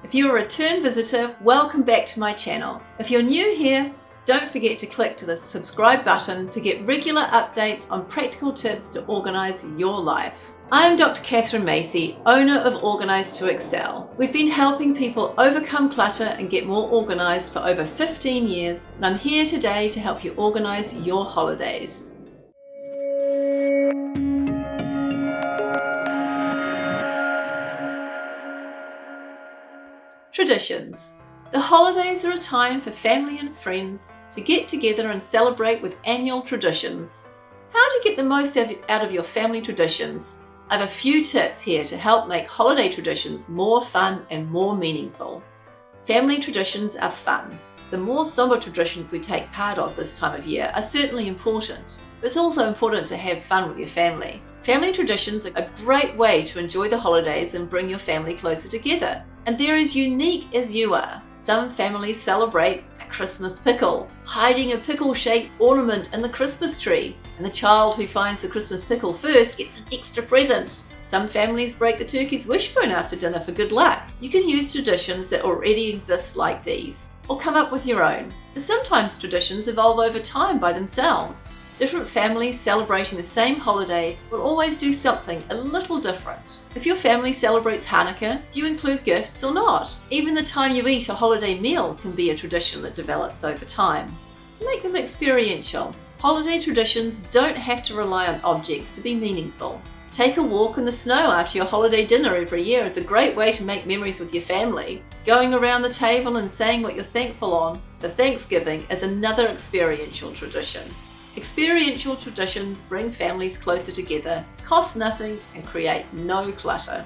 If you're a return visitor, welcome back to my channel. If you're new here, don't forget to click to the subscribe button to get regular updates on practical tips to organise your life. I'm Dr. Catherine Macy, owner of Organise to Excel. We've been helping people overcome clutter and get more organised for over 15 years, and I'm here today to help you organise your holidays. Traditions. The holidays are a time for family and friends to get together and celebrate with annual traditions. How to get the most out of your family traditions? I have a few tips here to help make holiday traditions more fun and more meaningful. Family traditions are fun. The more somber traditions we take part of this time of year are certainly important, but it's also important to have fun with your family. Family traditions are a great way to enjoy the holidays and bring your family closer together. And they're as unique as you are. Some families celebrate a Christmas pickle, hiding a pickle-shaped ornament in the Christmas tree, and the child who finds the Christmas pickle first gets an extra present. Some families break the turkey's wishbone after dinner for good luck. You can use traditions that already exist like these, or come up with your own. And sometimes traditions evolve over time by themselves. Different families celebrating the same holiday will always do something a little different. If your family celebrates Hanukkah, do you include gifts or not? Even the time you eat a holiday meal can be a tradition that develops over time. Make them experiential. Holiday traditions don't have to rely on objects to be meaningful. Take a walk in the snow after your holiday dinner every year is a great way to make memories with your family. Going around the table and saying what you're thankful for Thanksgiving is another experiential tradition. Experiential traditions bring families closer together, cost nothing, and create no clutter.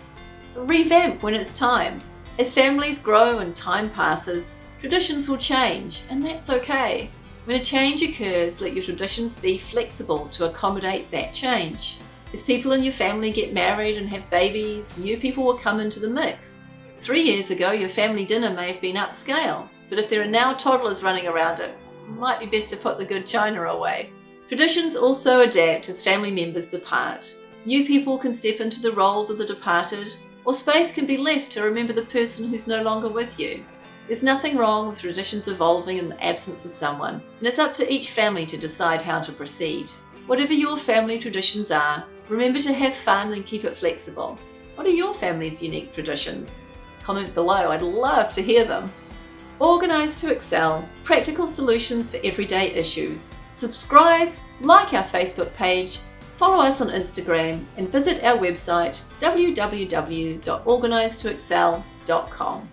Revamp when it's time. As families grow and time passes, traditions will change, and that's okay. When a change occurs, let your traditions be flexible to accommodate that change. As people in your family get married and have babies, new people will come into the mix. 3 years ago, your family dinner may have been upscale, but if there are now toddlers running around it might be best to put the good china away. Traditions also adapt as family members depart. New people can step into the roles of the departed, or space can be left to remember the person who's no longer with you. There's nothing wrong with traditions evolving in the absence of someone, and it's up to each family to decide how to proceed. Whatever your family traditions are, remember to have fun and keep it flexible. What are your family's unique traditions? Comment below, I'd love to hear them. Organise to Excel, practical solutions for everyday issues. Subscribe, like our Facebook page, follow us on Instagram, and visit our website www.organise2excel.com.